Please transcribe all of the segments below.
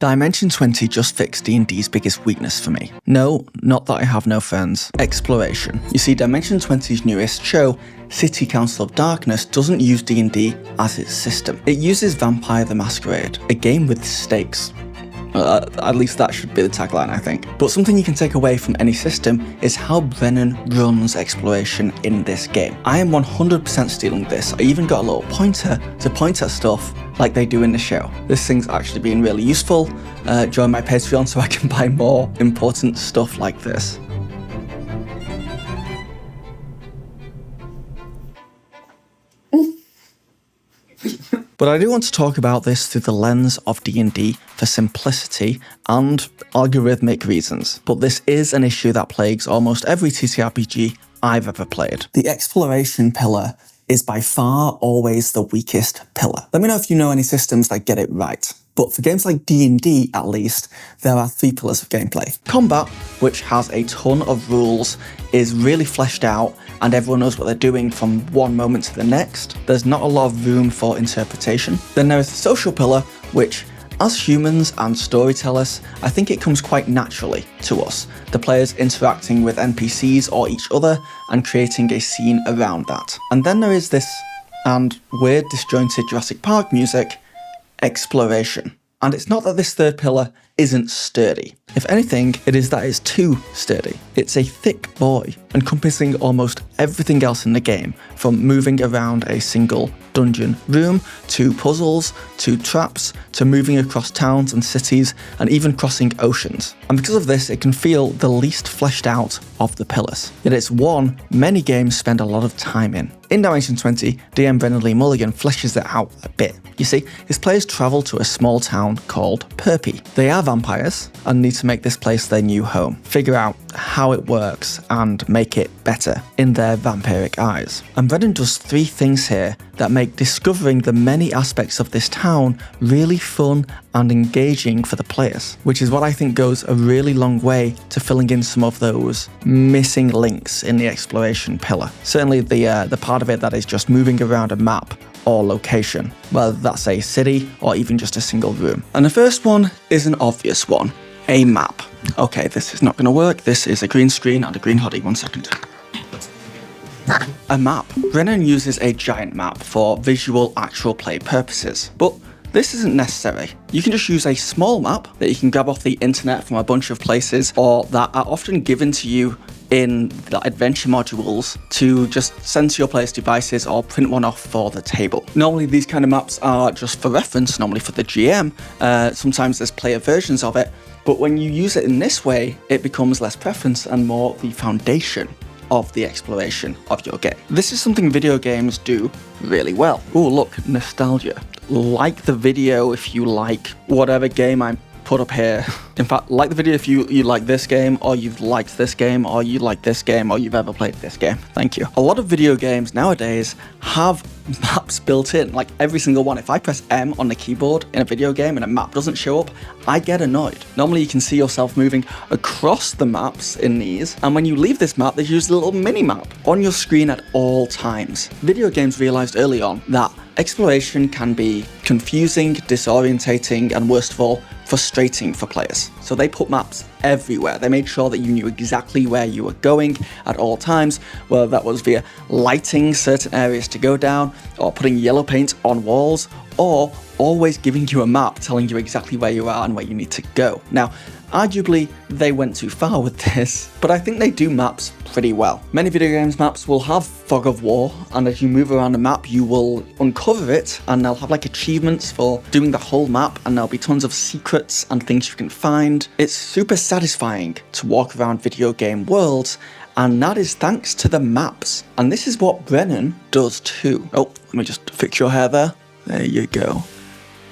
Dimension 20 just fixed D&D's biggest weakness for me. No, not that I have no friends. Exploration. You see, Dimension 20's newest show, City Council of Darkness, doesn't use D&D as its system. It uses Vampire the Masquerade, a game with stakes. At least that should be the tagline, I think. But something you can take away from any system is how Brennan runs exploration in this game. I am 100% stealing this. I even got a little pointer to point at stuff like they do in the show. This thing's actually been really useful. Join my Patreon so I can buy more important stuff like this. But I do want to talk about this through the lens of D&D for simplicity and algorithmic reasons. But this is an issue that plagues almost every TTRPG I've ever played. The exploration pillar is by far always the weakest pillar. Let me know if you know any systems that get it right. But for games like D&D, at least, there are 3 pillars of gameplay. Combat, which has a ton of rules, is really fleshed out and everyone knows what they're doing from one moment to the next. There's not a lot of room for interpretation. Then there is the social pillar, which, as humans and storytellers, I think it comes quite naturally to us. The players interacting with NPCs or each other and creating a scene around that. And then there is this, and weird disjointed Jurassic Park music, exploration. And it's not that this third pillar isn't sturdy. If anything, it is that it's too sturdy. It's a thick boy, encompassing almost everything else in the game, from moving around a single dungeon room, to puzzles, to traps, to moving across towns and cities, and even crossing oceans. And because of this, it can feel the least fleshed out of the pillars. Yet it's one many games spend a lot of time in. In Dimension 20, DM Brennan Mulligan fleshes it out a bit. You see, his players travel to a small town called Perpy. They are vampires and need to make this place their new home, figure out how it works and make it better in their vampiric eyes. And Brennan does 3 things here that make discovering the many aspects of this town really fun and engaging for the players, which is what I think goes a really long way to filling in some of those missing links in the exploration pillar. Certainly the part of it that is just moving around a map or location, whether that's a city or even just a single room. And the first one is an obvious one, a map. Okay, this is not going to work. This is a green screen and a green hoodie. 1 second. A map. Brennan uses a giant map for visual actual play purposes, but this isn't necessary. You can just use a small map that you can grab off the internet from a bunch of places, or that are often given to you in the adventure modules to just send to your players' devices or print one off for the table. Normally these kind of maps are just for reference, normally for the GM. Sometimes there's player versions of it, but when you use it in this way, it becomes less preference and more the foundation of the exploration of your game. This is something video games do really well. Oh, look, nostalgia. Like the video if you like whatever game I put up here. In fact, like the video if you like this game, or you've liked this game, or you like this game, or you've ever played this game. Thank you. A lot of video games nowadays have maps built in, like every single one. If I press M on the keyboard in a video game and a map doesn't show up, I get annoyed. Normally you can see yourself moving across the maps in these, and when you leave this map, there's usually a little mini map on your screen at all times. Video games realized early on that exploration can be confusing, disorientating, and worst of all, frustrating for players. So they put maps everywhere. They made sure that you knew exactly where you were going at all times, whether that was via lighting certain areas to go down, or putting yellow paint on walls, or always giving you a map telling you exactly where you are and where you need to go. Now, arguably, they went too far with this, but I think they do maps pretty well. Many video games maps will have fog of war, and as you move around a map, you will uncover it, and they'll have like achievements for doing the whole map, and there'll be tons of secrets and things you can find. It's super satisfying to walk around video game worlds, and that is thanks to the maps. And this is what Brennan does too. Oh, let me just fix your hair there. There you go.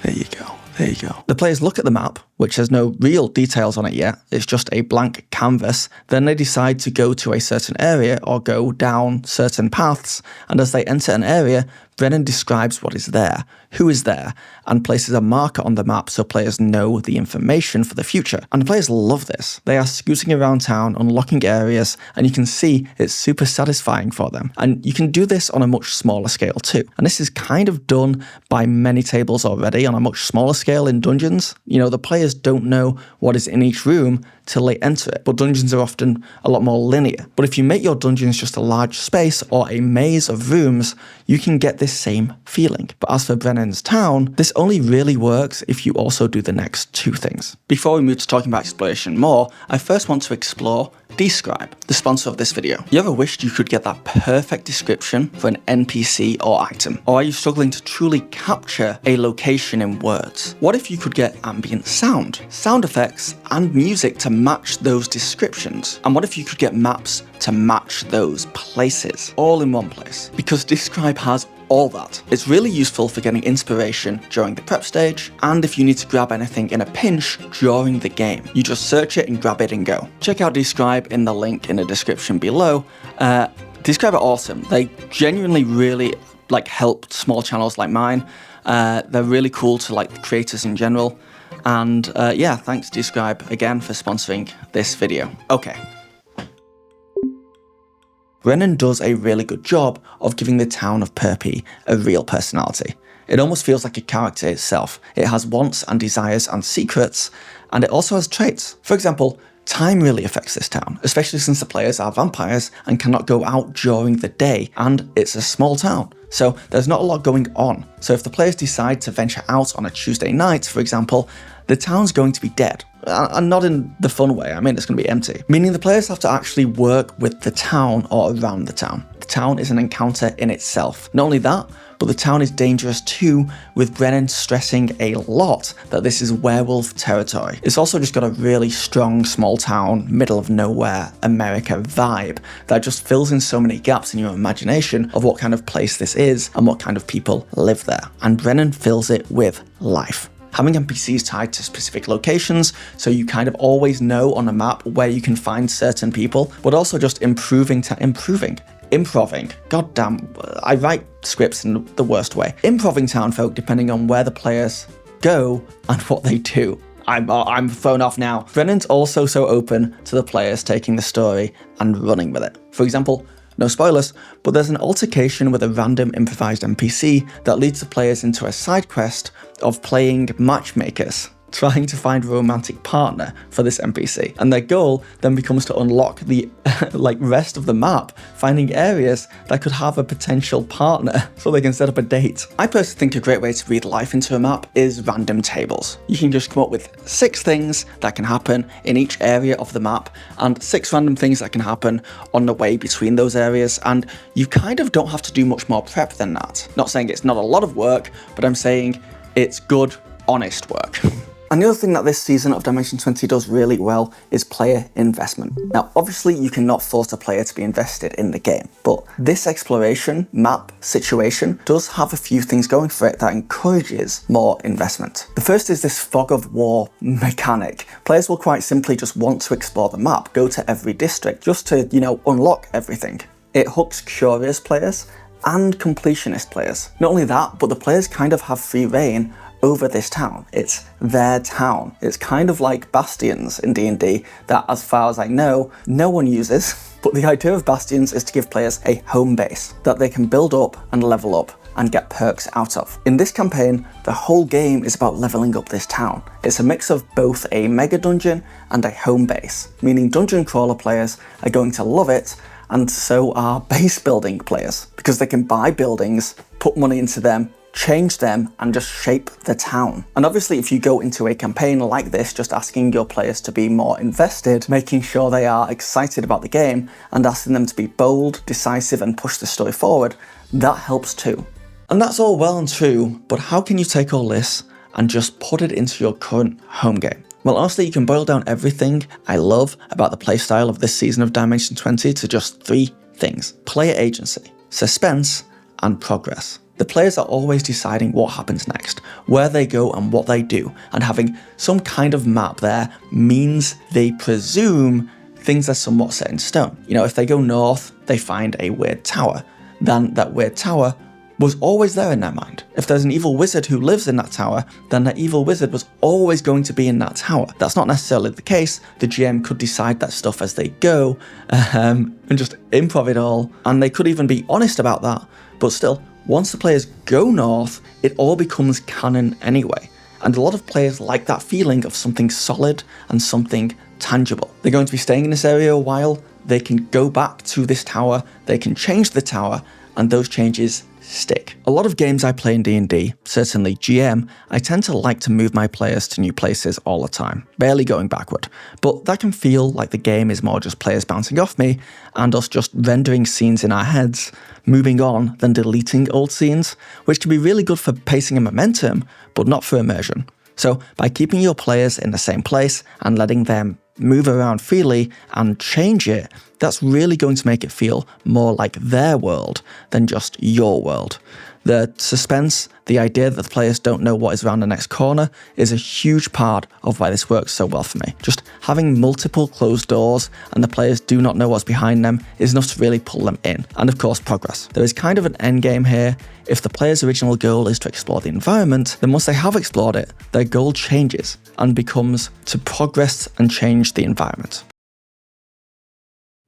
There you go. There you go. The players look at the map, which has no real details on it yet. It's just a blank canvas. Then they decide to go to a certain area or go down certain paths. And as they enter an area, Brennan describes what is there, who is there, and places a marker on the map so players know the information for the future. And the players love this. They are scooting around town, unlocking areas, and you can see it's super satisfying for them. And you can do this on a much smaller scale too. And this is kind of done by many tables already on a much smaller scale in dungeons. You know, the players don't know what is in each room till they enter it, but dungeons are often a lot more linear. But if you make your dungeons just a large space or a maze of rooms, you can get this same feeling. But as for Brennan's town, this only really works if you also do the next two things. Before we move to talking about exploration more, I first want to explore Describe, the sponsor of this video. You ever wished you could get that perfect description for an NPC or item? Or are you struggling to truly capture a location in words? What if you could get ambient sound, sound effects, and music to match those descriptions? And what if you could get maps to match those places, all in one place? Because Describe has all that. It's really useful for getting inspiration during the prep stage, and if you need to grab anything in a pinch during the game. You just search it and grab it and go. Check out Describe in the link in the description below. Describe are awesome. They genuinely really help small channels like mine. They're really cool to the creators in general. And yeah, thanks Describe again for sponsoring this video. Okay. Brennan does a really good job of giving the town of Perpy a real personality. It almost feels like a character itself. It has wants and desires and secrets, and it also has traits. For example, time really affects this town, especially since the players are vampires and cannot go out during the day, and it's a small town. So there's not a lot going on. So if the players decide to venture out on a Tuesday night, for example, the town's going to be dead. And not in the fun way, I mean it's going to be empty. Meaning the players have to actually work with the town or around the town. The town is an encounter in itself. Not only that, but the town is dangerous too, with Brennan stressing a lot that this is werewolf territory. It's also just got a really strong small town, middle of nowhere, America vibe that just fills in so many gaps in your imagination of what kind of place this is and what kind of people live there. And Brennan fills it with life. Having NPCs tied to specific locations, so you kind of always know on a map where you can find certain people, but also just improving. God damn, I write scripts in the worst way. Improving townfolk depending on where the players go and what they do. I'm thrown off now. Brennan's also so open to the players taking the story and running with it. For example, no spoilers, but there's an altercation with a random improvised NPC that leads the players into a side quest of playing matchmakers, trying to find a romantic partner for this NPC. And their goal then becomes to unlock the rest of the map, finding areas that could have a potential partner so they can set up a date. I personally think a great way to breathe life into a map is random tables. You can just come up with 6 things that can happen in each area of the map and 6 random things that can happen on the way between those areas, and you kind of don't have to do much more prep than that. Not saying it's not a lot of work, but I'm saying it's good, honest work. And the other thing that this season of Dimension 20 does really well is player investment. Now, obviously you cannot force a player to be invested in the game, but this exploration map situation does have a few things going for it that encourages more investment. The first is this fog of war mechanic. Players will quite simply just want to explore the map, go to every district, just to, unlock everything. It hooks curious players and completionist players. Not only that, but the players kind of have free reign over this town. It's their town. It's kind of like bastions in D&D that, as far as I know, no one uses. But the idea of bastions is to give players a home base that they can build up and level up and get perks out of. In this campaign, the whole game is about leveling up this town. It's a mix of both a mega dungeon and a home base, meaning dungeon crawler players are going to love it, and so are base building players, because they can buy buildings, put money into them, change them, and just shape the town. And obviously if you go into a campaign like this just asking your players to be more invested, making sure they are excited about the game and asking them to be bold, decisive and push the story forward, that helps too. And that's all well and true, but how can you take all this and just put it into your current home game? Well, honestly, you can boil down everything I love about the playstyle of this season of Dimension 20 to just 3 things: player agency, suspense, and progress. The players are always deciding what happens next, where they go and what they do, and having some kind of map there means they presume things are somewhat set in stone. If they go north, they find a weird tower, then that weird tower was always there in their mind. If there's an evil wizard who lives in that tower, then that evil wizard was always going to be in that tower. That's not necessarily the case. The GM could decide that stuff as they go, and just improv it all, and they could even be honest about that. But still, once the players go north, it all becomes canon anyway. And a lot of players like that feeling of something solid and something tangible. They're going to be staying in this area a while, they can go back to this tower, they can change the tower, and those changes stick. A lot of games I play in D&D, certainly GM, I tend to like to move my players to new places all the time, barely going backward. But that can feel like the game is more just players bouncing off me and us just rendering scenes in our heads, moving on than deleting old scenes, which can be really good for pacing and momentum, but not for immersion. So by keeping your players in the same place and letting them move around freely and change it, that's really going to make it feel more like their world than just your world. The suspense, the idea that the players don't know what is around the next corner, is a huge part of why this works so well for me. Just having multiple closed doors and the players do not know what's behind them is enough to really pull them in. And of course, progress. There is kind of an end game here. If the player's original goal is to explore the environment, then once they have explored it, their goal changes and becomes to progress and change the environment.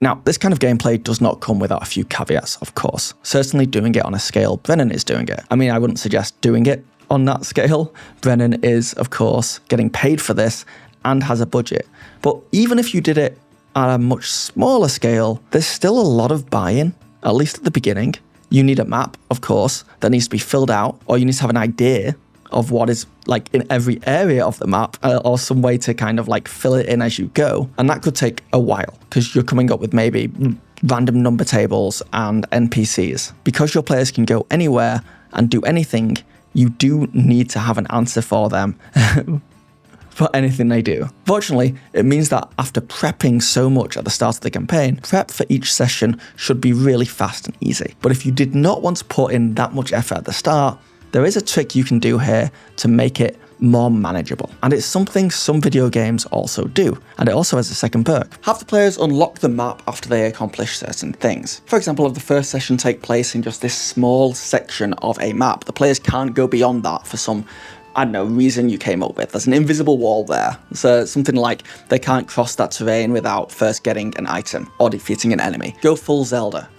Now, this kind of gameplay does not come without a few caveats, of course. Certainly doing it on a scale Brennan is doing it. I mean, I wouldn't suggest doing it on that scale. Brennan is, of course, getting paid for this and has a budget. But even if you did it at a much smaller scale, there's still a lot of buy-in, at least at the beginning. You need a map, of course, that needs to be filled out, or you need to have an idea of what is like in every area of the map, or some way to kind of like fill it in as you go. And that could take a while because you're coming up with maybe random number tables and NPCs. Because your players can go anywhere and do anything, you do need to have an answer for them for anything they do. Fortunately, it means that after prepping so much at the start of the campaign, prep for each session should be really fast and easy. But if you did not want to put in that much effort at the start, there is a trick you can do here to make it more manageable. And it's something some video games also do, and it also has a second perk. Have the players unlock the map after they accomplish certain things. For example, if the first session take place in just this small section of a map, the players can't go beyond that for some, I don't know, reason you came up with. There's an invisible wall there. So something like they can't cross that terrain without first getting an item or defeating an enemy. Go full Zelda.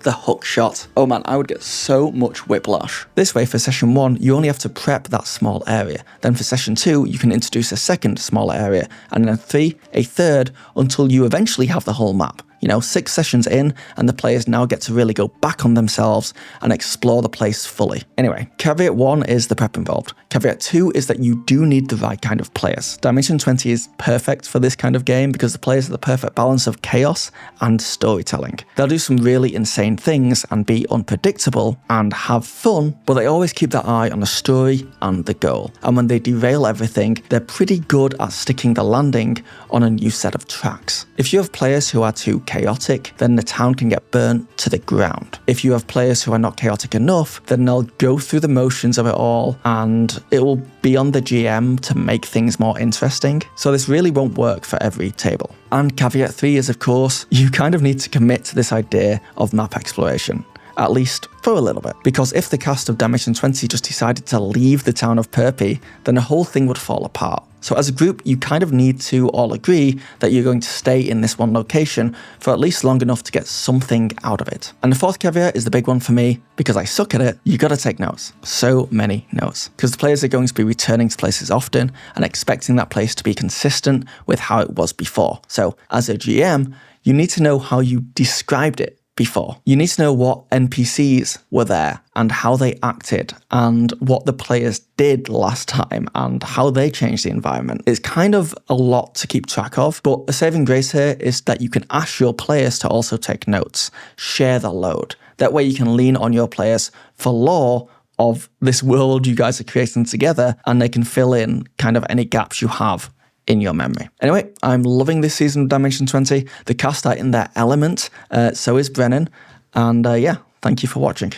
The hook shot. Oh man, I would get so much whiplash. This way, for session 1, you only have to prep that small area. Then for session 2, you can introduce a second smaller area, and then 3, a third, until you eventually have the whole map. 6 sessions in, and the players now get to really go back on themselves and explore the place fully. Anyway, caveat 1 is the prep involved. Caveat 2 is that you do need the right kind of players. Dimension 20 is perfect for this kind of game because the players are the perfect balance of chaos and storytelling. They'll do some really insane things and be unpredictable and have fun, but they always keep their eye on the story and the goal. And when they derail everything, they're pretty good at sticking the landing on a new set of tracks. If you have players who are too chaotic, then the town can get burnt to the ground. If you have players who are not chaotic enough, then they'll go through the motions of it all, and it will be on the GM to make things more interesting. So this really won't work for every table. And caveat 3 is, of course, you kind of need to commit to this idea of map exploration. At least for a little bit. Because if the cast of Dimension 20 just decided to leave the town of Perpy, then the whole thing would fall apart. So as a group, you kind of need to all agree that you're going to stay in this one location for at least long enough to get something out of it. And the fourth caveat is the big one for me, because I suck at it. You gotta take notes. So many notes. Because the players are going to be returning to places often and expecting that place to be consistent with how it was before. So as a GM, you need to know how you described it before. You need to know what NPCs were there and how they acted and what the players did last time and how they changed the environment. It's kind of a lot to keep track of, but a saving grace here is that you can ask your players to also take notes, share the load. That way you can lean on your players for lore of this world you guys are creating together, and they can fill in kind of any gaps you have in your memory. Anyway, I'm loving this season of Dimension 20. The cast are in their element, so is Brennan. And yeah, thank you for watching.